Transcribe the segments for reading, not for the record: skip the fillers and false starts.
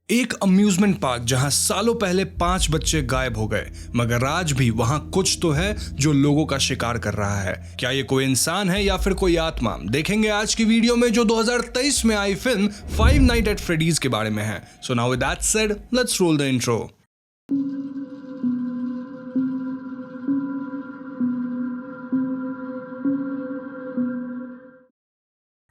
एक amusement park जहां सालों पहले 5 बच्चे गायब हो गए, मगर आज भी वहां कुछ तो है जो लोगों का शिकार कर रहा है। क्या ये कोई इंसान है या फिर कोई आत्मा? देखेंगे आज की वीडियो में, जो 2023 में आई film five night at Freddy's के बारे में है। So now with that said, let's roll the intro.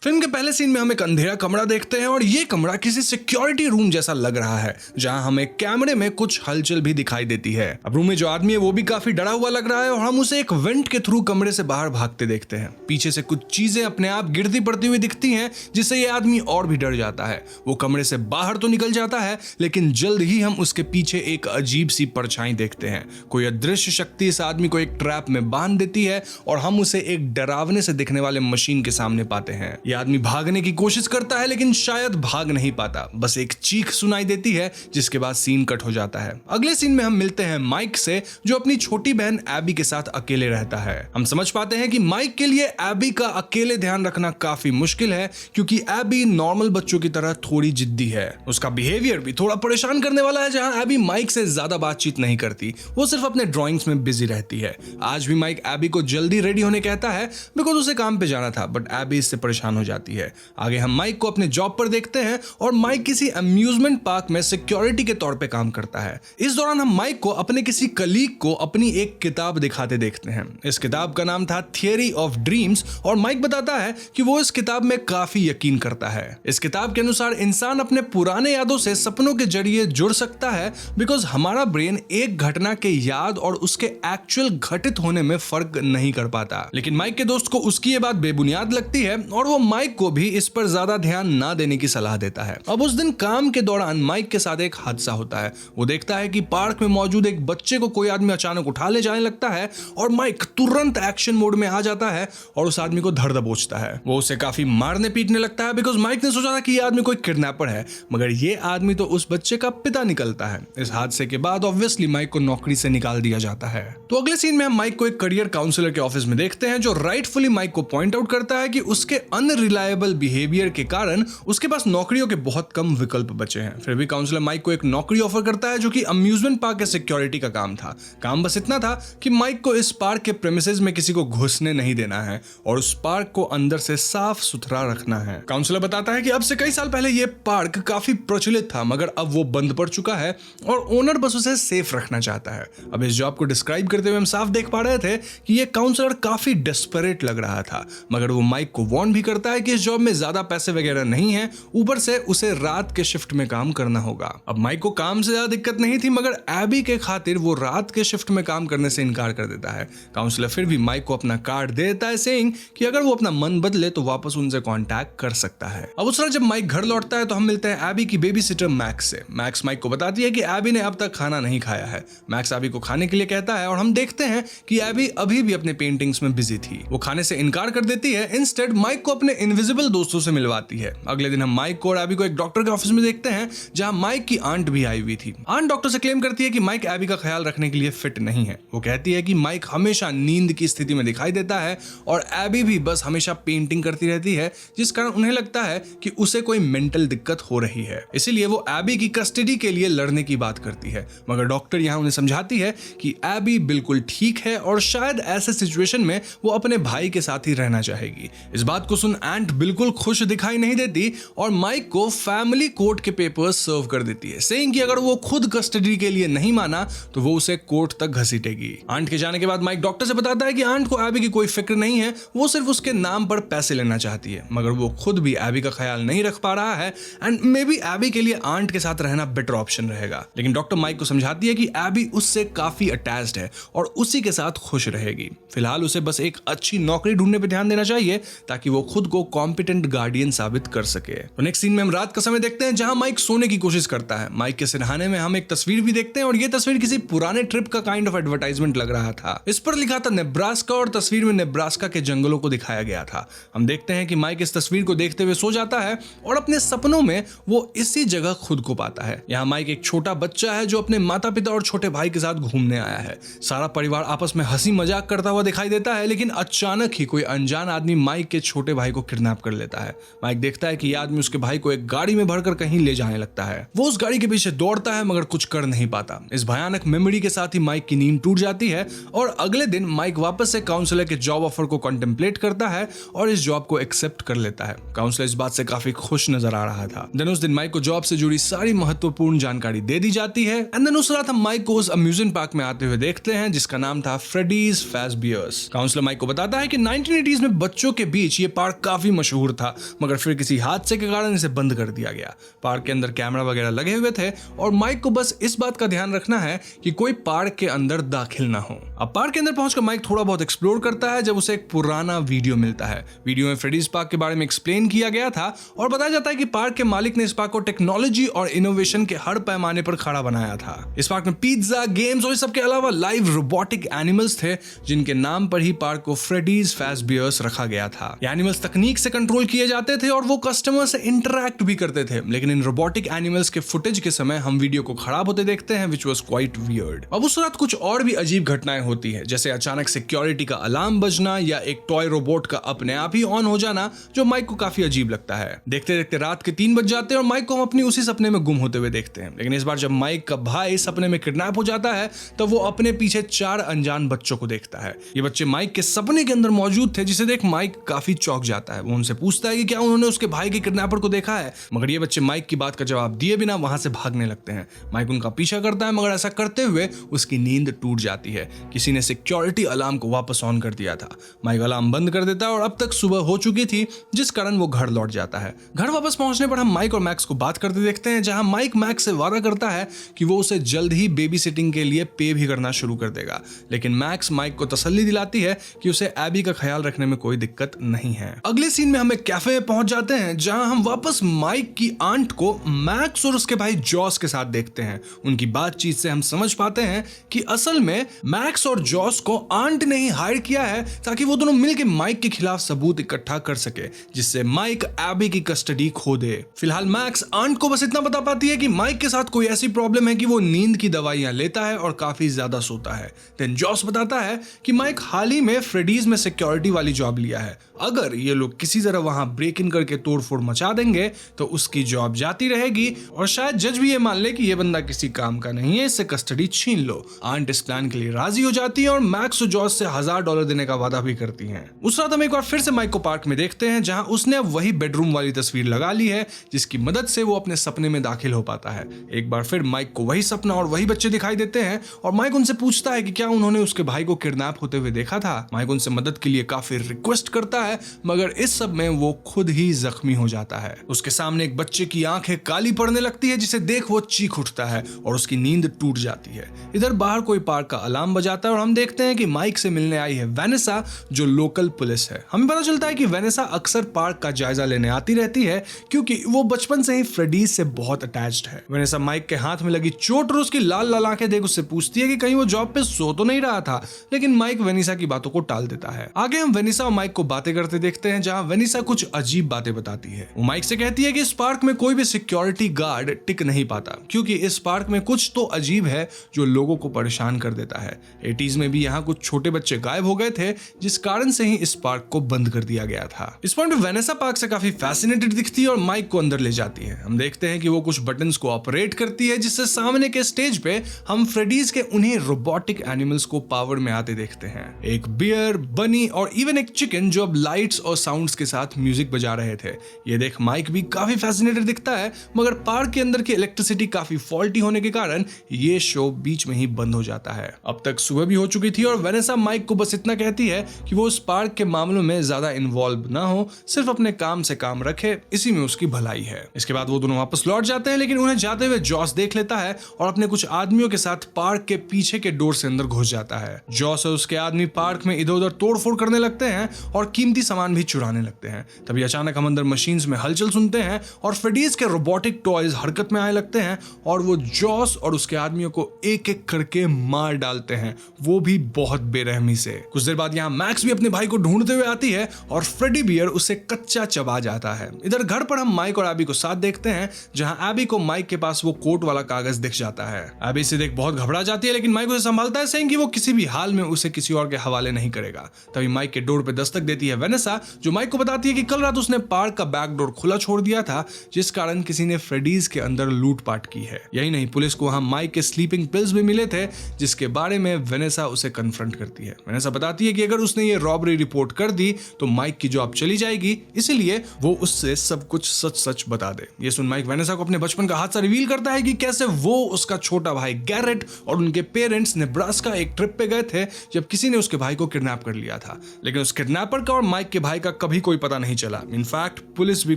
Film के पहले सीन में हम एक अंधेरा कमरा देखते हैं और ये कमरा किसी सिक्योरिटी रूम जैसा लग रहा है, जहां हमें कैमरे में कुछ हलचल भी दिखाई देती है। अब रूम में जो आदमी है वो भी काफी डरा हुआ लग रहा है और हम उसे एक वेंट के थ्रू कमरे से बाहर भागते देखते हैं। पीछे से कुछ चीजें अपने आप गिरती पड़ती हुई दिखती हैं, जिससे ये आदमी और भी डर जाता है। वो कमरे से बाहर तो निकल जाता है, लेकिन जल्द ही हम उसके पीछे एक अजीब सी परछाई देखते हैं। कोई अदृश्य शक्ति इस आदमी को एक ट्रैप में बांध देती है और हम उसे एक डरावने से दिखने वाले मशीन के सामने पाते हैं। ये आदमी भागने की कोशिश करता है, लेकिन शायद भाग नहीं पाता। बस एक चीख सुनाई देती है, जिसके बाद सीन कट हो जाता है। अगले सीन में हम मिलते हैं माइक से, जो अपनी छोटी बहन एबी के साथ अकेले रहता है। हम समझ पाते हैं कि माइक के लिए एबी का अकेले ध्यान रखना काफी मुश्किल है, क्योंकि एबी नॉर्मल बच्चों की तरह थोड़ी जिद्दी है। उसका बिहेवियर भी थोड़ा परेशान करने वाला है, जहां एबी माइक से ज्यादा बातचीत नहीं करती, वो सिर्फ अपने ड्राइंग्स में बिजी रहती है। आज भी माइक एबी को जल्दी रेडी होने कहता है, बिकॉज उसे काम पे जाना था, बट एबी इससे परेशान हो जाती है। आगे हम माइक को अपने जॉब पर देखते हैं और माइक किसी अम्यूजमेंट पार्क में सिक्योरिटी के तौर पे काम करता है। इस दौरान हम माइक को अपने किसी कलीग को अपनी एक किताब दिखाते देखते हैं। इस किताब का नाम था थियरी ऑफ ड्रीम्स और माइक बताता है कि वो इस किताब में काफी यकीन करता है। इस किताब के अनुसार इंसान अपने पुराने यादों से सपनों के जरिए जुड़ सकता है, बिकॉज हमारा ब्रेन एक घटना के याद और उसके एक्चुअल घटित होने में फर्क नहीं कर पाता। लेकिन माइक के दोस्त को उसकी ये बात बेबुनियाद लगती है और वो माइक को भी इस पर ज्यादा ध्यान ना देने की सलाह देता है। अब उस दिन काम के दौरान माइक के साथ एक हादसा होता है। वो देखता है कि पार्क में मौजूद एक बच्चे को कोई आदमी अचानक उठा ले जाने लगता है और माइक तुरंत एक्शन मोड में आ जाता है और उस आदमी को धर दबोचता है। वो उसे काफी मारने पीटने लगता है, बिकॉज माइक ने सोचा था कि ये आदमी कोई किडनैपर है, मगर ये आदमी तो उस बच्चे का पिता निकलता है। इस हादसे के बाद ऑब्वियसली माइक को नौकरी से निकाल दिया जाता है। तो अगले सीन में हम माइक को एक करियर काउंसलर के ऑफिस में देखते हैं, जो राइटफुली माइक को पॉइंट आउट करता है कि उसके अनरिलायबल बिहेवियर के कारण उसके पास नौकरियों के बहुत कम विकल्प बचे हैं। फिर भी काउंसलर माइक को एक नौकरी ऑफर करता है, जो कि अम्यूजमेंट पार्क के सिक्योरिटी का काम था। काम बस इतना था कि माइक को इस पार्क के प्रेमिसेस में किसी को घुसने नहीं देना है और उस पार्क को अंदर से साफ सुथरा रखना है। काउंसलर बताता है कि अब से कई साल पहले यह पार्क काफी प्रचलित था, मगर अब वो बंद पड़ चुका है और ओनर बस उसे सेफ रखना चाहता है। अब इस जॉब को डिस्क्राइब करते हुए हम साफ देख पा रहे थे कि यह काउंसलर काफी डेस्परेट लग रहा था, मगर वो माइक को वार्न भी करता है कि इस जॉब में ज्यादा पैसे वगैरह नहीं है, ऊपर से उसे रात के शिफ्ट में काम करना होगा। अब माइक को काम से ज्यादा दिक्कत नहीं थी, मगर एबी के खातिर वो रात के शिफ्ट में काम करने से इनकार कर देता है। काउंसलर फिर भी माइक को अपना कार्ड दे देता है, सेइंग कि अगर वो अपना मन बदले तो वापस उनसे कांटेक्ट कर सकता है। अब उस तरह जब माइक घर लौटता है तो हम मिलते हैं एबी की बेबी सिटर मैक्स से। मैक्स माइक को बताती है कि एबी ने अब तक खाना नहीं खाया है। मैक्स एबी को खाने के लिए कहता है और हम देखते हैं कि एबी अभी भी अपने पेंटिंग्स में बिजी थी। वो खाने से इनकार कर देती है, इंस्टेड माइक को अपने इनविजिबल दोस्तों से मिलवाती है। अगले दिन हम माइक को और एबी को एक डॉक्टर के ऑफिस में देखते हैं, जहां माइक की आंट भी आई हुई थी। आंट डॉक्टर से क्लेम करती है कि माइक एबी का ख्याल रखने के लिए फिट नहीं है। वो कहती है कि माइक हमेशा नींद की स्थिति में दिखाई देता है और एबी भी बस हमेशा पेंटिंग करती रहती है, जिस कारण उन्हें लगता है कि उसे कोई मेंटल दिक्कत हो रही है। इसीलिए वो एबी की कस्टडी के लिए लड़ने की बात करती है, मगर डॉक्टर यहां उन्हें समझाती है कि एबी बिल्कुल ठीक है और शायद ऐसे सिचुएशन में वो अपने भाई के साथ ही रहना चाहेगी। इस बात को सुन एंट बिल्कुल खुश दिखाई नहीं देती और माइक को फैमिली कोर्ट के पेपर्स सर्व कर देती है, सेइंग कि अगर वो खुद कस्टडी के लिए नहीं माना तो वो उसे कोर्ट तक घसीटेगी। आंट के जाने के बाद माइक डॉक्टर से बताता है कि आंट को एबी की कोई फिक्र नहीं है, वो सिर्फ उसके नाम पर पैसे लेना चाहती है, मगर वो खुद भी एबी का ख्याल नहीं रख पा रहा है एंड मे बी एबी के लिए आंट के साथ रहना बेटर ऑप्शन रहेगा। लेकिन डॉक्टर माइक को समझाती है कि एबी उससे काफी अटैच्ड है और उसी के साथ खुश रहेगी। फिलहाल उसे बस एक अच्छी नौकरी ढूंढने पर ध्यान देना चाहिए, ताकि वो खुद को कॉम्पिटेंट गार्डियन साबित कर सके। तो नेक्स्ट सीन में हम रात का समय देखते हैं, जहां माइक सोने की कोशिश करता है। माइक के सिरहाने में हम एक तस्वीर भी देखते हैं और ये तस्वीर किसी पुराने ट्रिप का काइंड ऑफ एडवर्टाइजमेंट लग रहा था। इस पर लिखा था नेब्रास्का और तस्वीर में नेब्रास्का के जंगलों को दिखाया गया था। हम देखते हैं कि माइक इस तस्वीर को देखते हुए सो जाता है और अपने सपनों में वो इसी जगह खुद को पाता है। यहाँ माइक एक छोटा बच्चा है जो अपने माता पिता और छोटे भाई के साथ घूमने आया है। सारा परिवार आपस में हंसी मजाक करता हुआ दिखाई देता है, लेकिन अचानक ही कोई अनजान आदमी माइक के छोटे भाई को को किडनैप कर लेता है। माइक देखता है कि ये आदमी उसके भाई को एक गाड़ी में भरकर कहीं ले जाने लगता है। वो उस गाड़ी के पीछे दौड़ता है मगर कुछ कर नहीं पाता। इस भयानक मेमोरी के साथ ही माइक की नींद टूट जाती है और अगले दिन माइक वापस से काउंसलर के जॉब ऑफर को कॉन्टेम्पलेट करता है और इस जॉब को एक्सेप्ट कर लेता है। काउंसलर इस बात से काफी खुश नजर आ रहा था। देन उस दिन माइक को जॉब से जुड़ी सारी महत्वपूर्ण जानकारी दे दी जाती है। एंड देन उस रात हम माइक को उस अम्यूजमेंट पार्क में आते हुए देखते हैं जिसका नाम था फ्रेडीज फैज़बियर्स। काउंसलर माइक को बताता है कि 1980s में बच्चों के बीच ये पार्क काफी मशहूर था मगर फिर किसी हादसे के कारण इसे बंद कर दिया गया। पार्क के अंदर कैमरा वगैरह लगे हुए थे और माइक को बस इस बात का ध्यान रखना है कि कोई पार्क के अंदर दाखिल ना हो। अब पार्क के अंदर पहुंचकर माइक थोड़ा बहुत एक्सप्लोर करता है जब उसे एक पुराना वीडियो मिलता है। वीडियो में फ्रेडीज पार्क के बारे में एक्सप्लेन किया गया था और बताया जाता है कि पार्क के मालिक ने इस पार्क को टेक्नोलॉजी और इनोवेशन के हर पैमाने पर खड़ा बनाया था। इस पार्क में पिज्जा, गेम्स और सबके अलावा लाइव रोबोटिक एनिमल्स थे जिनके नाम पर ही पार्क को फ्रेडीज फैज़बियर्स रखा गया था। ये एनिमल्स तकनीक से कंट्रोल किए जाते थे और वो कस्टमर से इंटरैक्ट भी करते थे, लेकिन इन रोबोटिक एनिमल्स के फुटेज के समय हम वीडियो को खराब होते देखते हैं which was quite weird। अब उस रात कुछ और भी अजीब घटनाएं होती है, जैसे अचानक सिक्योरिटी का अलार्म बजना या एक टॉय रोबोट का अपने आप ही ऑन हो जाना जो माइक को काफी अजीब लगता है। देखते देखते रात के 3 बज जाते हैं और माइक को हम अपनी उसी सपने में गुम होते हुए देखते हैं। लेकिन इस बार जब माइक का भाई सपने में किडनैप हो जाता है तो वो अपने पीछे 4 अनजान बच्चों को देखता है। ये बच्चे माइक के सपने के अंदर मौजूद थे जिसे देख माइक काफी चौंक जाता है। वो उनसे पूछता है कि क्या उन्होंने उसके भाई के किडनैपर को देखा है, मगर ये बच्चे माइक की बात का जवाब दिए बिना वहां से भागने लगते हैं। माइक उनका पीछा करता है मगर ऐसा करते हुए उसकी नींद टूट जाती है। किसी ने सिक्योरिटी अलार्म को वापस ऑन कर दिया था। माइक अलार्म बंद कर देता है और अब तक सुबह हो चुकी थी जिस कारण वो घर लौट जाता है। घर वापस पहुंचने पर हम माइक और मैक्स को बात करते देखते हैं जहां माइक मैक्स से वादा करता है कि वो उसे जल्द ही बेबी सिटिंग के लिए पे भी करना शुरू कर देगा, लेकिन मैक्स माइक को तसल्ली दिलाती है कि उसे एबी का ख्याल रखने में कोई दिक्कत नहीं है। अगले सीन में हम एक कैफे में पहुंच जाते हैं जहां हम वापस माइक की आंट को मैक्स और उसके भाई जॉस के साथ देखते हैं। उनकी बातचीत से हम समझ पाते हैं कि असल में मैक्स और जॉस को आंट ने ही हायर किया है ताकि वो दोनों मिलकर माइक के खिलाफ सबूत इकट्ठा कर सके जिससे माइक एबी की कस्टडी खो दे। फिलहाल मैक्स आंट को बस इतना बता पाती है कि माइक के साथ कोई ऐसी प्रॉब्लम है कि वो नींद की दवाइयां लेता है और काफी ज्यादा सोता है। देन जॉस बताता है कि माइक हाल ही में फ्रेडीज में सिक्योरिटी वाली जॉब लिया है। अगर ये लोग किसी तरह वहां ब्रेक इन करके तोड़फोड़ मचा देंगे तो उसकी जॉब जाती रहेगी और शायद जज भी ये मान ले कि ये बंदा किसी काम का नहीं है, इससे कस्टडी छीन लो। आंट इस प्लान के लिए राजी हो जाती है और मैक्स और जॉस से $1000 देने का वादा भी करती हैं। उस रात हम एक बार फिर से माइक को पार्क में देखते हैं जहां उसने अब वही बेडरूम वाली तस्वीर लगा ली है जिसकी मदद से वो अपने सपने में दाखिल हो पाता है। एक बार फिर माइक को वही सपना और वही बच्चे दिखाई देते हैं और माइक उनसे पूछता है कि क्या उन्होंने उसके भाई को किडनैप होते हुए देखा था। माइक उनसे मदद के लिए काफी रिक्वेस्ट करता है मगर इस सब में वो खुद ही जख्मी हो जाता है। उसके सामने एक बच्चे की आंखें काली पड़ने लगती है जिसे देख वो चीख उठता है और उसकी नींद टूट जाती है। इधर बाहर कोई पार्क का अलार्म बजाता है और हम देखते हैं कि माइक से मिलने आई है वेनेसा जो लोकल पुलिस है। हमें पता चलता है कि वेनेसा अक्सर पार्क का जायजा लेने आती रहती है क्योंकि वो बचपन से ही फ्रेडीज से बहुत अटैच्ड है। वेनेसा माइक के हाथ में लगी चोट और उसकी लाल लाल आंखें देख उससे पूछती है कि कहीं वो जॉब पे सो तो नहीं रहा था, लेकिन माइक वेनेसा की बातों को टाल देता है। आगे हम वेनेसा और माइक को बातें करते देखते हैं जहां वेनेसा कुछ अजीब बातें बताती है। वो माइक से कहती है कि इस पार्क में कोई भी सिक्योरिटी गार्ड टिक नहीं पाता क्योंकि इस पार्क में कुछ तो अजीब है जो लोगों को परेशान कर देता है। 80s में भी यहाँ कुछ छोटे बच्चे गायब हो गए थे जिस कारण से ही इस पार्क को बंद कर दिया गया था। इस पॉइंट पे वेनेसा पार्क से काफी फैसिनेटेड दिखती है और माइक को अंदर ले जाती है। हम देखते हैं कि वो कुछ बटन्स को ऑपरेट करती है जिससे सामने के स्टेज पे हम फ्रेडीज के उन्हीं रोबोटिक एनिमल्स को पावर में आते देखते हैं। एक बियर, बनी और इवन एक चिकन जो अब लाइट्स और साउंड्स के साथ म्यूजिक बजा रहे थे। ये देख माइक भी काफी फैसिनेटेड दिखता है मगर पार्क के अंदर की इलेक्ट्रिसिटी काफी फॉल्टी होने के कारण ये शो बीच में ही बंद हो जाता है। अब तक सुबह भी हो चुकी थी और वेनेसा माइक को बस इतना कहती है कि वो उस पार्क के मामलों में ज्यादा इन्वॉल्व ना हो, सिर्फ अपने काम से काम रखे, इसी में उसकी भलाई है। इसके बाद वो दोनों वापस लौट जाते हैं लेकिन उन्हें जाते हुए जॉस देख लेता है और अपने कुछ आदमियों के साथ पार्क के पीछे के डोर से अंदर घुस जाता है। जॉस और उसके आदमी पार्क में इधर उधर तोड़फोड़ करने लगते हैं और कीमती सामान भी चुराने लगते हैं। तभी अचानक हम अंदर मशीन्स में हलचल सुनते हैं और फ्रेडीज के रोबोटिक टॉयज हरकत में आने लगते हैं और वो जॉस और उसके आदमियों को एक एक करके मार डालते हैं, वो भी बहुत बेरहमी से। कुछ देर बाद यहाँ मैक्स भी अपने भाई को ढूंढते हुए आती है और फ्रेडी बियर उसे कच्चा चबा जाता है। इधर घर पर हम माइक और एबी को साथ देखते हैं जहां एबी को माइक के पास वो कोर्ट वाला कागज दिख जाता है। एबी इसे देख बहुत घबरा जाती है लेकिन माइक उसे संभालता है, सेइंग कि वो किसी भी हाल में उसे किसी और के हवाले नहीं करेगा। तभी माइक के डोर पे दस्तक देती है वेनेसा, जो माइक को बताती है कि कल रात उसने पार्क का बैक डोर खुला छोड़ दिया था, जिस कारण किसी ने फ्रेडीज के अंदर लूटपाट की है। यही नहीं, पुलिस को वहां माइक के स्लीपिंग पिल्स भी मिले थे, जिसके बारे में वेनेसा उसे कन्फ्रंट करती है। वेनेसा बताती है कि अगर उसने ये रॉबरी रिपोर्ट कर दी तो माइक की जॉब चली जाएगी, इसीलिए वो उससे सब कुछ सच सच बता दे। ये सुन माइक वेनेसा को अपने बचपन का हादसा रिवील करता है कि कैसे वो, उसका छोटा भाई गैरेट और उनके पेरेंट्स नेब्रास्का एक ट्रिप पे गए थे जब किसी ने उसके भाई को किडनैप कर लिया था, लेकिन उस किडनैपर का और माइक के भाई का कभी कोई पता नहीं चला। इनफैक्ट पुलिस भी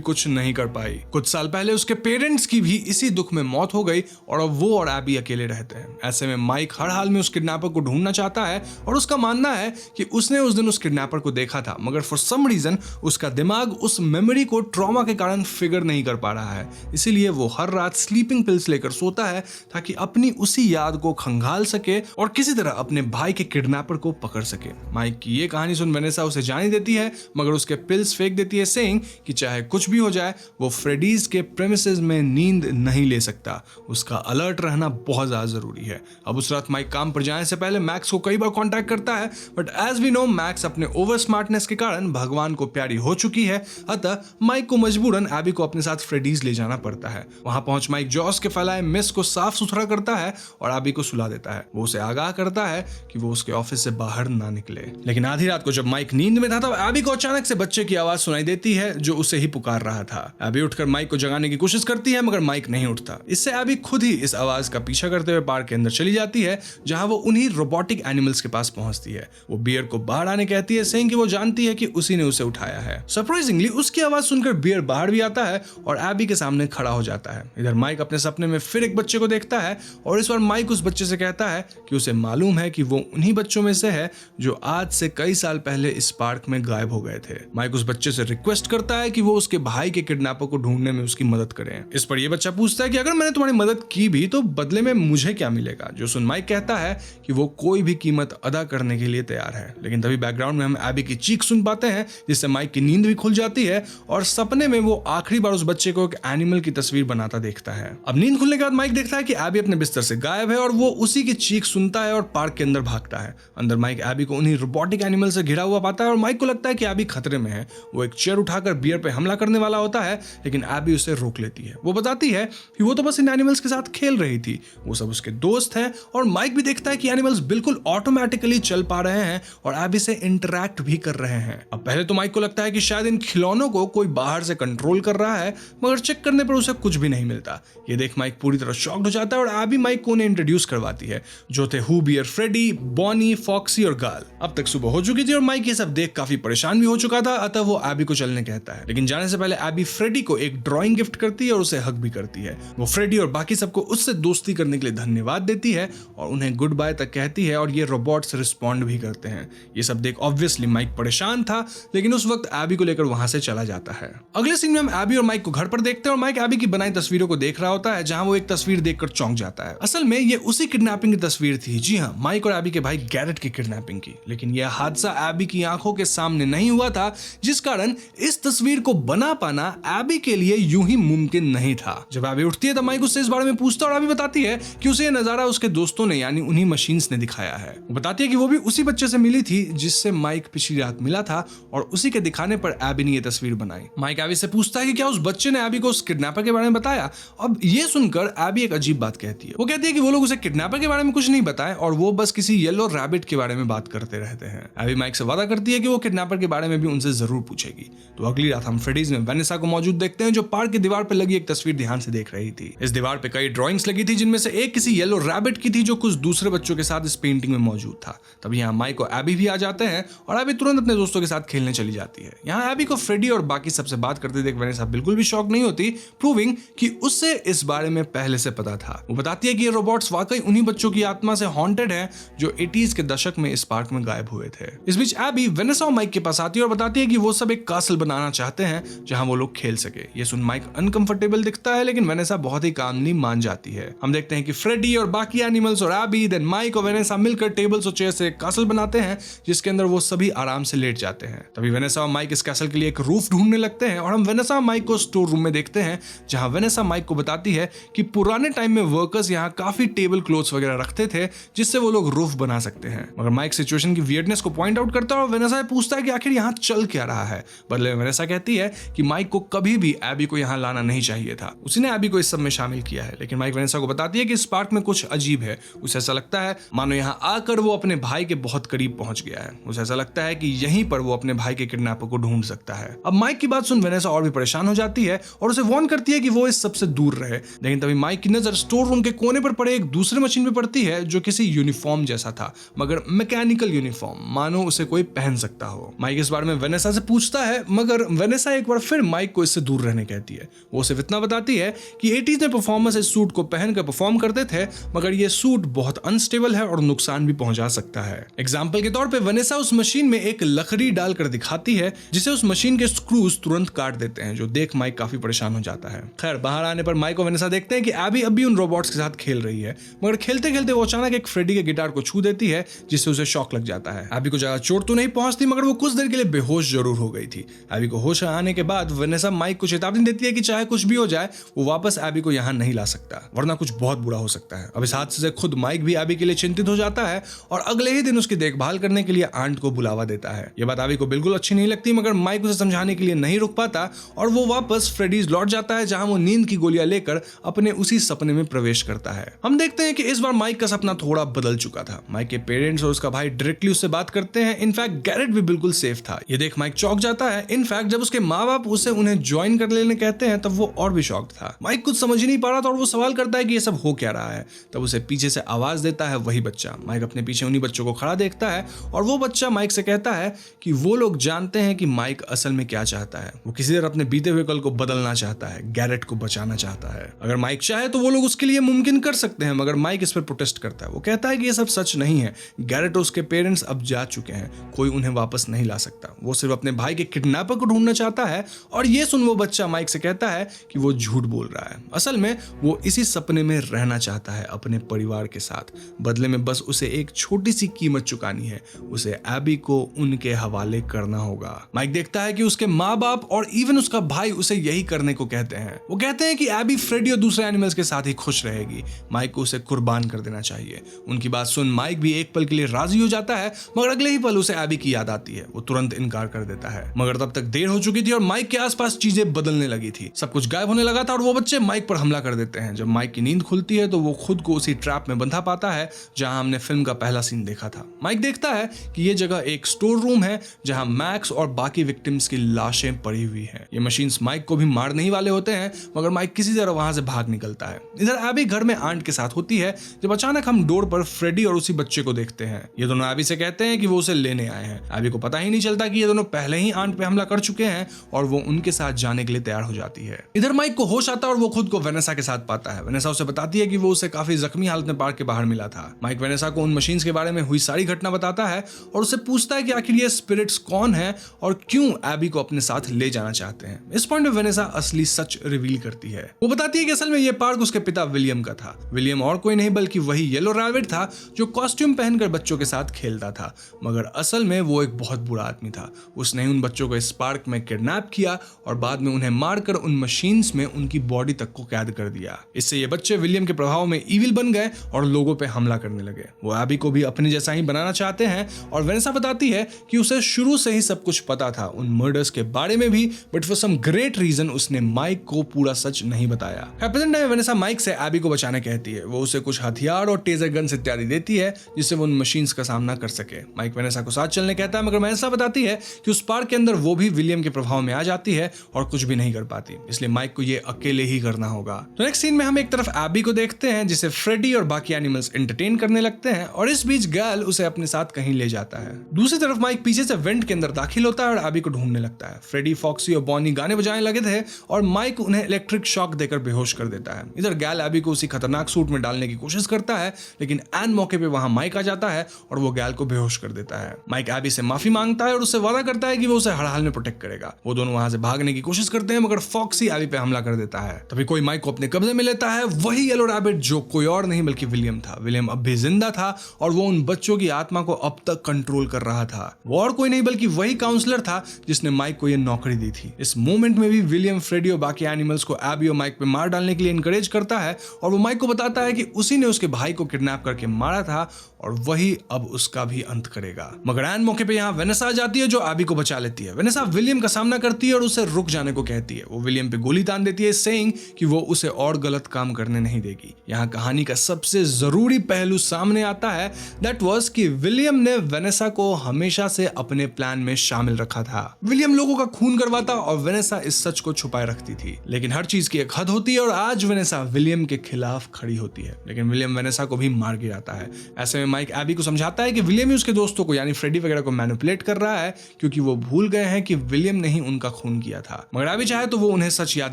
कुछ नहीं कर पाई। कुछ साल पहले उसके पेरेंट्स की भी इसी दुख में मौत हो गई और अब वो और एबी अकेले रहते हैं। ऐसे में माइक हर हाल में उस किडनैपर को ढूंढना चाहता है और उसका मानना है कि उसने उस दिन उस किडनैपर को देखा था, मगर फॉर सम रीजन उसका दिमाग उस मेमोरी को ट्रॉमा के कारण फिगर नहीं कर पा रहा है। इसीलिए वो हर रात स्लीपिंग पिल्स लेकर सोता है ताकि अपनी उसी याद को खंगाल सके और किसी तरह अपने भाई के किडनैपर को पकड़ सके। माइक की ये कहानी सुन वेनेसा उसे जाने देती है, मगर उसके पिल्स फेंक देती है, सेइंग कि चाहे कुछ भी हो जाए वो फ्रेडीज के प्रेमिसेस में नींद नहीं ले सकता। उसका अलर्ट रहना बहुत ज्यादा जरूरी है। अब उस रात माइक काम पर जाने से पहले मैक्स को कई बार कांटेक्ट करता है, but as we know Max अपने ओवर स्मार्टनेस के कारण भगवान को प्यारी हो चुकी है। अतः माइक को मजबूरन एबी को अपने साथ फ्रेडीज ले जाना पड़ता है। वहां पहुंच माइक जॉस के फैलाए मिस को साफ सुथरा करता है और एबी को सुला देता है। वो उसे आगाह करता है कि वो उसके ऑफिस से बाहर ना निकले। लेकिन आधी रात को जब माइक नींद में था तब एबी को अचानक से बच्चे की आवाज सुनाई देती है जो उसे ही पुकार रहा था। एबी उठकर माइक को जगाने की कोशिश करती है, मगर माइक नहीं उठता। इससे एबी खुद ही इस आवाज का पीछा करते हुए पार्क के अंदर चली जाती है, जहां वो उन्हीं रोबोटिक एनिमल्स के पास पहुंचती है। वो बियर को बाहर आने कहती है, सेइंग कि वो जानती है कि उसी ने उसे उठाया है। सरप्राइजिंगली उसकी आवाज सुनकर बियर बाहर भी आता है और एबी के सामने खड़ा हो जाता है। इधर माइक अपने सपने में फिर एक बच्चे को देखता है और इस बार माइक उस बच्चे से कहता है कि उसे मालूम है कि वो उन्हीं बच्चों में से है जो आज से कई साल पहले इस पार्क में गायब हो गए थे। माइक उस बच्चे से रिक्वेस्ट करता है कि वो उसके भाई के किडनैपर को ढूंढने में उसकी मदद करें। इस पर यह बच्चा पूछता है कि अगर मैंने तुम्हारी मदद की भी तो बदले में मुझे क्या मिलेगा। जो सुन माइक कहता है कि वो कोई भी कीमत अदा करने के लिए तैयार है। लेकिन तभी बैकग्राउंड में हम एबी की चीख सुन पाते हैं, जिससे माइक की नींद भी खुल जाती है और सपने में वो आखिरी बार उस बच्चे को एक एनिमल की तस्वीर बनाता देखता है। अब नींद खुलने के बाद माइक देखता है कि एबी अपने बिस्तर से गायब है और वो उसी की चीख सुनता है और पार्क के अंदर भागता है। अंदर माइक एबी को उन्हीं रोबोटिक एनिमल से घिरा हुआ पाता है और माइक को लगता है कि एबी खतरे में है। वो एक चेयर उठाकर बियर पे हमला करने वाला होता है, लेकिन एबी उसे रोक लेती है। वो बताती है कि वो तो बस इन एनिमल्स के साथ खेल रही थी, वो सब उसके दोस्त हैं। और माइक भी देखता है कि एनिमल्स बिल्कुल ऑटोमेटिकली चल पा रहे हैं और एबी से इंटरैक्ट भी कर रहे हैं। अब पहले तो माइक को लगता है कि शायद इन खिलौनों को कोई बाहर से कंट्रोल कर रहा है, मगर चेक करने पर उसे कुछ भी नहीं मिलता। ये देख माइक पूरी तरह शॉक्ड हो जाता है और एबी माइक को उन्हें इंट्रोड्यूस करवाती है, जो थे हू बियर फ्रेडी, बॉनी, फॉक्सी और गाल। अब तक सुबह हो चुकी थी और माइक ये सब देख काफी परेशान भी हो चुका था, अतः वो एबी को चलने कहता है। लेकिन जाने से पहले एबी फ्रेडी को एक ड्राइंग गिफ्ट करती है और उसे हक भी करती है। वो फ्रेडी और बाकी सबको उससे दोस्ती करने के लिए धन्यवाद देती है और उन्हें गुड बाय तक कहती है और ये रोबोट्स रिस्पॉन्ड भी करते हैं। ये सब देख ऑब्वियसली माइक परेशान था, लेकिन उस वक्त एबी को लेकर वहां से चला जाता है। अगले सीन में हम एबी और माइक को घर पर देखते हैं और माइक एबी की बनाई तस्वीरों को देख रहा होता है, जहां वो एक तस्वीर देखकर चौंक जाता है। असल में ये उसी किडनैपिंग की तस्वीर थी। जी हाँ, माइक और एबी के भाई गैरेट की किडनैपिंग की। लेकिन यह हादसा एबी की आंखों के सामने नहीं हुआ था, जिस कारण इस तस्वीर को बना पाना एबी के लिए यूं ही मुमकिन नहीं था। जब एबी उठती है तो माइक उससे इस बारे में पूछता है और एबी बताती है कि उसे यह नजारा उसके दोस्तों ने यानी उन्हीं मशीन्स ने दिखाया है। वो बताती है कि वो भी उसी बच्चे से मिली थी जिससे माइक पिछली रात मिला था और उसी के दिखाने पर एबी ने यह तस्वीर बनाई। माइक एबी से पूछता है कि क्या उस बच्चे ने एबी को उस किडनैपर के बारे में बताया। अब ये सुनकर एबी एक अजीब बात कहती है। वो कहती है कि वो लोग उसे किडनैपर के बारे में कुछ नहीं बताए और वो बस किसी येलो रैबिट के बारे में बात करते रहते हैं। एबी माइक से वादा करती है कि वो किडनैपर के बारे में भी उनसे जरूर पूछेगी। तो अगली रात हम फ्रेडीज में वेनेसा को मौजूद देखते हैं, जो पार्क की दीवार पर लगी एक तस्वीर ध्यान से देख रही थी। इस दीवार पे कई ड्राइंग्स लगी थी, जिनमें से एक किसी येलो रैबिट की थी जो कुछ दूसरे बच्चों के साथ इस पेंटिंग में मौजूद था। तभी यहाँ माइक और एबी भी आ जाते हैं और एबी तुरंत अपने दोस्तों के साथ खेलने चली जाती है। यहाँ एबी को फ्रेडी और बाकी सबसे बात करते देख वेनेसा बिल्कुल भी शॉक नहीं होती, प्रूविंग कि उससे इस बारे में पहले से पता था। वो बताती है कि ये रोबोट्स वाकई उन्हीं बच्चों की आत्मा से हॉन्टेड है जो 80s के दशक में इस पार्क में गायब हुए थे। इस बीच एबी वेनेसा और माइक के पास आती है और बताती है कि वो सब एक कासल बनाना चाहते हैं जहां वो लोग खेल सके। ये सुन माइक अनकंफर्टेबल दिखता है, लेकिन वेनेसा बहुत ही कामली मान जाती है। हम देखते हैं कि फ्रेडी और बाकी एनिमल्स और एबी देन माइक और वेनेसा मिलकर टेबल्स और चेयर से एक कासल बनाते हैं, जिसके अंदर वो सभी आराम से लेट जाते हैं। तभी वेनेसा और माइक इस कासल के लिए एक रूफ ढूंढने लगते हैं और हम वेनेसा और माइक को स्टोर रूम में देखते हैं, जहां वेनेसा माइक को बताती है कि पुराने टाइम में वर्कर्स यहाँ काफी टेबल क्लॉथ्स वगैरह रखते थे जिससे वो लोग रूफ बना सकते हैं। मगर माइक सिचुएशन की वियर्डनेस को पॉइंट आउट करता है और वेनेसा पूछता है कि आखिर यहाँ चल क्या रहा है। बदले में वेनेसा कहती है कि माइक को कभी भी एबी को यहाँ लाना नहीं चाहिए था, उसने एबी को इस सब में शामिल किया है। लेकिन माइक वेनेसा को बताती है कि इस पार्क में कुछ अजीब है। उसे ऐसा लगता है मानो यहाँ आकर वो अपने भाई के बहुत करीब पहुंच गया है। उसे ऐसा लगता है कि यहीं पर वो अपने भाई के किडनैपर को ढूंढ सकता है। अब माइक की बात सुन वेनेसा और भी परेशान हो जाती है और उसे वार्न करती है कि वो इस सबसे दूर रहे। लेकिन तभी माइक की नजर स्टोर रूम के कोने पर पड़े एक दूसरे मशीन पे पड़ती है जो किसी यूनिफॉर्म जैसा था, मगर मैकेनिकल यूनिफॉर्म, मानो उसे कोई पहन सकता हो। माइक इस बारे में वेनेसा से पूछता है, मगर वेनेसा एक बार फिर माइक को इससे दूर रहने कहती है। वो उसे इतना बताती है कि 80s में परफॉर्मर्स इस सूट को पहनकर परफॉर्म करते थे, मगर ये सूट बहुत अनस्टेबल है और नुकसान भी पहुंचा सकता है। एग्जाम्पल के तौर पे वेनेसा उस मशीन में एक लकड़ी डालकर दिखाती है जिसे उस मशीन के स्क्रूज तुरंत काट देते हैं, जो देख माइक काफी परेशान हो जाता है। खैर, बाहर आने पर माइक और वेनेसा देखते हैं कि एबी अब भी उन रोबोट्स के साथ खेल रही है, मगर खेलते खेलते वो अचानक एक फ्रेडी के गिटार को छू देती है जिससे उसे शॉक लग जाता है। एबी को ज्यादा चोट तो नहीं पहुंचती, मगर वो कुछ देर के लिए बेहोश जरूर हो गई थी। एबी को होश आने के बाद वेनेसा माइक को चेतावनी देती है कि चाहे कुछ भी हो जाए वो वापस एबी को यहाँ नहीं ला सकता, वरना कुछ बहुत बुरा हो सकता है। अब इस हादसे से खुद माइक भी एबी के लिए चिंतित हो जाता है और अगले ही दिन उसकी देखभाल करने के लिए आंट को बुलावा देता है। ये बात एबी को बिल्कुल अच्छी नहीं लगती, मगर माइक उसे समझाने के लिए नहीं रुक पाता और वो वापस फ्रेडीज लौट जाता है, जहां वो नींद की गोलियां लेकर अपने उसी सपने में प्रवेश करता है। हम देखते हैं कि इस बार माइक का सपना थोड़ा बदल चुका था। माइक के पेरेंट्स और उसका भाई डायरेक्टली उससे बात करते हैं। इनफैक्ट गैरेट भी बिल्कुल सेफ था। ये देख माइक चौंक जाता है। इनफैक्ट जब उसके माँ बाप उसे उन्हें ज्वाइन कर लेने कहते हैं तब वो और भी शॉक्ड था। माइक कुछ समझ ही नहीं पा रहा था और वो सवाल करता है कि ये सब हो क्या रहा है। तब उसे पीछे से आवाज देता है वही बच्चा। माइक अपने पीछे उन्हीं बच्चों को खड़ा देखता है और वो बच्चा माइक से कहता है कि वो लोग जानते हैं कि माइक असल में क्या चाहता है। वो किसी तरह अपने बीते हुए कल को बदलना चाहता है, गैरेट को बचाना चाहता है। अगर माइक चाहे तो वो लोग उसके लिए मुमकिन कर सकते हैं, मगर माइक इस पर प्रोटेस्ट करता है। वो कहता है कि ये सब सच नहीं है। गैरेट और उसके पेरेंट्स अब जा चुके हैं, कोई उन्हें वापस नहीं ला सकता। वो सिर्फ अपने भाई के किडनैपर को ढूंढना चाहता है। और ये सुन वो बच्चा माइक से कहता है कि वो झूठ बोल रहा है। असल में वो इसी सपने में रहना चाहता है अपने परिवार के साथ। बदले में बस उसे एक छोटी सी कीमत चुकानी है, उसे एबी को उनके हवाले करना होगा। माइक देखता है कि उसके माँ बाप और इवन उसका भाई उसे यही करने को कहते हैं। वो कहते हैं कि एबी फ्रेडी और दूसरे एनिमल्स के साथ ही खुश रहेगी, माइक को उसे कुर्बान कर देना चाहिए। उनकी बात सुन माइक भी एक पल के लिए राजी हो जाता है, मगर अगले ही पल उसे एबी की याद आती है। वो तुरंत इनकार कर देता है, मगर तब तक देर हो चुकी थी और माइक के आसपास चीजें बदलने लगी थी। सब कुछ गायब होने लगा था और वो बच्चे माइक पर हमला कर देते हैं। जब माइक की नींद खुलती है तो वो खुद को उसी ट्रैप में बंधा पाता है जहां हमने फिल्म का पहला सीन देखा था। माइक देखता है कि ये जगह एक स्टोर रूम है जहां मैक्स और बाकी विक्टिम्स की लाशें पड़ी हुई हैं। ये मशीन्स माइक को भी मारने ही वाले होते हैं, मगर माइक किसी तरह वहां से भाग निकलता है। इधर एबी घर में आंट के साथ होती है जब अचानक हम डोर पर फ्रेडी और उसी बच्चे को देखते हैं। ये दोनों एबी से कहते हैं कि वो उसे लेने आए हैं। एबी को पता ही नहीं चलता कि ये दोनों पहले ही आंट पे हमला कर चुके हैं और वो उनके साथ जाने के लिए तैयार हो जाती है। इधर माइक को होश आता है और वो खुद को वेनेसा के साथ पाता है। वेनेसा उसे बताती है कि वो उसे काफी जख्मी हालत में पार्क के बाहर मिला था। माइक वेनेसा को उन मशीन्स के बारे में हुई सारी घटना बताता है और उससे पूछता है कि आखिर ये स्पिरिट्स कौन है और क्यों एबी को अपने साथ ले जाना चाहते हैं। इस पॉइंट में वेनेसा असली सच रिवील करती है। वो बताती है कि असल में ये पार्क उसके पिता विलियम का था। विलियम और कोई नहीं बल्कि वही येलो रैबिट था जो कॉस्ट्यूम पहनकर बच्चों के साथ खेलता था, मगर असल में वो एक बहुत बुरा आदमी था। उसने ही उन बच्चों को इस पार्क में किडनैप किया और बाद में उन्हें मारकर उन मशीन्स में उनकी बॉडी तक को कैद कर दिया। इससे ये बच्चे विलियम के प्रभाव में ईविल बन गए और लोगों पे हमला करने लगे। वो एबी को भी अपने जैसा ही बनाना चाहते हैं और वेनेसा बताती है कि उसे शुरू से ही सब कुछ पता था उन मर्डर्स के बारे में भी, but for some great reason उसने माइक को पूरा सच नहीं बताया। प्रेजेंट टाइम में वेनेसा माइक से एबी को बचाने कहती है। वो उसे कुछ हथियार और टेजर गन्स इत्यादि देती है जिससे वो उन मशीन्स का सामना कर सके। माइक वेनेसा को साथ चलने कहता है, मगर वेनेसा बताती है कि उस पार्क के अंदर वो भी विलियम के प्रभाव में आ जाती है और कुछ भी नहीं कर पाती, इसलिए माइक को ये अकेले ही करना होगा। तो नेक्स्ट सीन में हम एक तरफ एबी को देखते हैं जिसे फ्रेडी और बाकी एनिमल्स एंटरटेन करने लगते हैं और इस बीच गैल उसे अपने साथ कहीं ले जाता है। दूसरी तरफ माइक पीछे से वेंट के अंदर दाखिल होता है और एबी को ढूंढने लगता है। फ्रेडी, फॉक्सी और बॉनी गाने बजाने लगे थे और माइक उन्हें इलेक्ट्रिक शॉक देकर बेहोश कर देता है। इधर गैल एबी को उसी खतरनाक सूट में डालने की कोशिश करता है, लेकिन एन मौके पे वहां माइक आ जाता है और वो गैल को बेहोश कर देता है। माइक एबी से माफी मांगता है और उससे वादा करता है कि वो उसे हर हाल में प्रोटेक्ट करेगा। वो दोनों वहां से भागने की कोशिश करते हैं, मगर फॉक्सी एबी पे हमला कर देता है। तभी कोई माइक को अपने कब्जे में लेता है, वही येलो रैबिट जो कोई और नहीं बल्कि विलियम था। विलियम अब भी जिंदा था और वो उन बच्चों की आत्मा को अब तक कंट्रोल कर रहा था। वो और कोई नहीं बल्कि वही काउंसलर था जिसने माइक को ये नौकरी दी थी। इस मोमेंट में भी विलियम फ्रेडी और बाकी एनिमल्स को एबी और माइक पे मार डालने के लिए इनकरेज करता है और वो माइक को बताता है कि उसी ने उसके भाई को किडनैप करके मारा था और वही अब उसका भी अंत करेगा। मगर एन मौके पे यहाँ वेनेसा वेनेसा आ जाती है जो एबी को बचा लेती है। वेनेसा विलियम का सामना करती है और उसे रुक जाने को कहती है। वो विलियम पे गोली तान देती है, सेइंग कि वो उसे और गलत काम करने नहीं देगी। यहाँ कहानी का सबसे जरूरी पहलू सामने आता है, दैट वाज कि विलियम ने वेनेसा को हमेशा से अपने प्लान में शामिल रखा था। विलियम लोगों का खून करवाता और वेनेसा इस सच को छुपाए रखती थी, लेकिन हर चीज की एक हद होती है और आज वेनेसा विलियम के खिलाफ खड़ी होती है, लेकिन विलियम वेनेसा को भी मार गिराता है। ऐसे में माइक एबी को समझाता है कि विलियम ही उसके दोस्तों को यानी फ्रेडी वगैरह को मैनिपुलेट कर रहा है, क्योंकि वो भूल गए हैं कि विलियम ने ही उनका खून किया था। मगर एबी चाहे तो वो उन्हें सच याद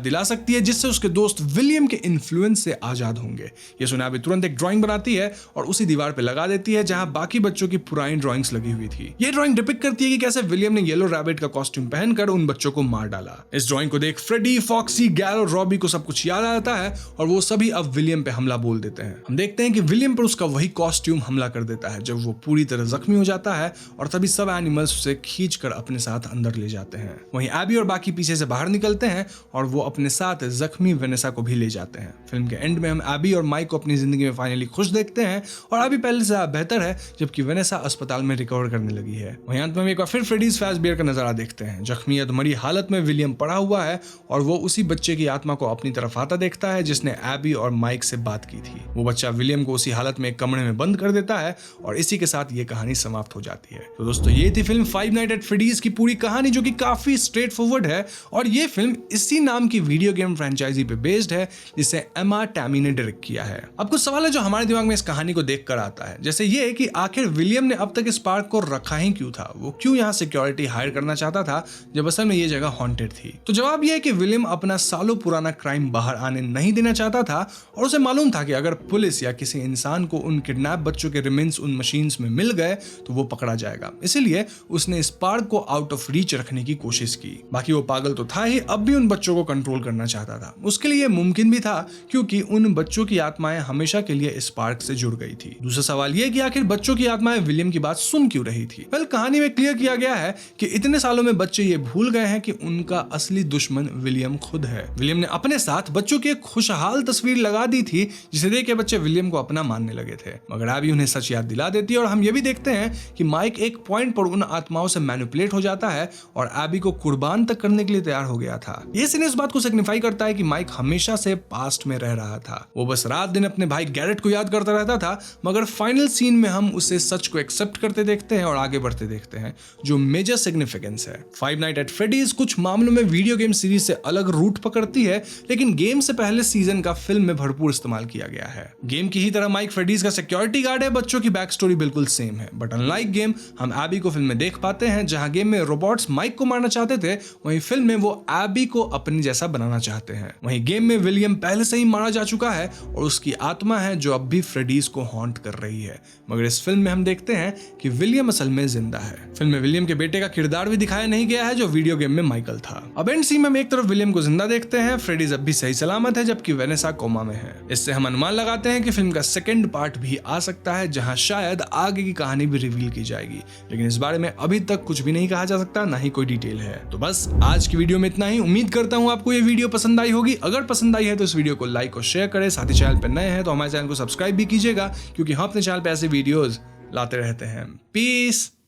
दिला सकती है, जिससे उसके दोस्त विलियम के इन्फ्लुएंस से आजाद होंगे। ये सुना एबी तुरंत एक ड्राइंग बनाती है और उसी दीवार पे लगा देती है जहां बाकी बच्चों की पुरानी ड्राइंग्स लगी हुई थी। ये ड्राइंग डिपिक्ट करती है कि कैसे विलियम ने येलो रैबिट का कॉस्ट्यूम पहनकर उन बच्चों को मार डाला। इस ड्राइंग को देख फ्रेडी, फॉक्सी, गैल और रॉबी को सब कुछ याद आता है और वो सभी अब विलियम पे हमला बोल देते हैं। हम देखते हैं कि विलियम पर उसका वही कॉस्ट्यूम हमला कर देता है जब वो पूरी तरह जख्मी हो जाता है और तभी सब एनिमल्स उसे खींचकर अपने साथ अंदर ले जाते हैं। वहीं एबी और बाकी पीछे से बाहर निकलते हैं और वो अपने साथ जख्मी वेनेसा को भी ले जाते हैं। फिल्म के एंड में हम एबी और माइक को अपनी जिंदगी में फाइनली खुश देखते हैं और अभी पहले से बेहतर है, जबकि वेनेसा अस्पताल में रिकवर करने लगी है। वहीं अंत में एक बार फिर फ्रेडीज फाज़बियर का नजारा देखते हैं। जख्मी अधमरी हालत में विलियम पड़ा हुआ है और वो उसी बच्चे की आत्मा को अपनी तरफ आता देखता है जिसने एबी और माइक से बात की थी। वो बच्चा विलियम को उसी हालत में एक कमरे में बंद कर देता है और इसी के साथ ये कहानी समाप्त हो जाती है। तो दोस्तों ये थी film five night at Freddy's की पूरी कहानी, जो कि काफी स्ट्रेट फॉरवर्ड है और ये फिल्म इसी नाम की वीडियो गेम फ्रेंचाइजी पे बेस्ड है जिसे एमा टैमी ने डायरेक्ट किया है। अब कुछ सवाल है जो हमारे दिमाग में इस कहानी को देखकर आता है, जैसे ये कि आखिर विलियम ने अब तक इस पार्क को रखा ही क्यों था? वो क्यों यहाँ सिक्योरिटी हायर करना चाहता था जब असल में ये जगह हॉन्टेड थी? तो जवाब ये है कि विलियम अपना सालों पुराना क्राइम बाहर आने नहीं देना चाहता था और उसे मालूम था कि अगर पुलिस या किसी इंसान को उन किडनैप बच्चों के रिमेन्स उन मशीन्स में मिल गए तो वो पकड़ा जाएगा। इसीलिए उसने इस पार्क को आउट ऑफ रीच रखने की कोशिश की। बाकी वो पागल तो था ही, अब भी उन बच्चों को कंट्रोल करना चाहता था। उसके लिए मुमकिन भी था क्योंकि उन बच्चों की आत्माएं हमेशा के लिए इस पार्क से जुड़ गई थी। दूसरा सवाल ये कि आखिर बच्चों की आत्माएं विलियम की बात सुन क्यों रही थी? वेल, कहानी में क्लियर किया गया है कि इतने सालों में बच्चे ये भूल गए हैं कि उनका असली दुश्मन विलियम खुद है। विलियम ने अपने साथ बच्चों की एक खुशहाल तस्वीर लगा दी थी जिसे देख के बच्चे विलियम को अपना मानने लगे थे, मगर अभी उन्हें सच याद दिला देती है और हम ये भी देखते हैं कि माइक एक पॉइंट पर उन आत्माओं से मैनिपुलेट हो जाता है और एबी को कुर्बान तक करने के लिए तैयार हो गया था। ये सीन इस बात को सिग्निफाई करता है कि माइक हमेशा से पास्ट में रह रहा था। वो बस रात दिन अपने भाई गैरेट को याद करता रहता था, मगर फाइनल सीन में हम उसे सच को एक्सेप्ट करते देखते हैं और आगे बढ़ते देखते हैं, जो मेजर सिग्निफिकेंस है। फाइव नाइट एट फ्रेडीज कुछ मामलों में वीडियो गेम सीरीज से अलग रूट पकड़ती है, लेकिन गेम से पहले सीजन का फिल्म में भरपूर इस्तेमाल किया गया है। गेम की ही तरह माइक फ्रेडीज का सिक्योरिटी गार्ड है, बच्चों की बैक स्टोरी बिल्कुल सेम है, बट अनलाइक गेम हम एबी को फिल्म में देख पाते हैं। जहां गेम में रोबोट्स माइक को मारना चाहते थे, वहीं फिल्म में वो एबी को अपने जैसा बनाना चाहते हैं। वहीं गेम में विलियम पहले से ही मारा जा चुका है और उसकी आत्मा है जो अब भी फ्रेडीज को हॉन्ट कर रही है, मगर इस फिल्म में हम देखते हैं कि विलियम असल में जिंदा है। फिल्म में विलियम के बेटे का किरदार भी दिखाया नहीं गया है जो वीडियो गेम में माइकल था। अब एंड सीन में हम एक तरफ विलियम को जिंदा देखते हैं, फ्रेडीज अब भी सही सलामत है जबकि वेनेसा कोमा में है। इससे हम अनुमान लगाते हैं कि फिल्म का सेकंड पार्ट भी आ सकता है जहां शायद आगे की कहानी भी रिवील की जाएगी, लेकिन इस बारे में अभी तक कुछ भी नहीं कहा जा सकता, ना ही कोई डिटेल है। तो बस आज की वीडियो में इतना ही। उम्मीद करता हूं आपको ये वीडियो पसंद आई होगी। अगर पसंद आई है तो इस वीडियो को लाइक और शेयर करें, साथ ही चैनल पर नए हैं तो हमारे चैनल को सब्सक्राइब भी कीजिएगा, क्योंकि हम अपने चैनल पर ऐसे वीडियोस लाते रहते हैं। पीस।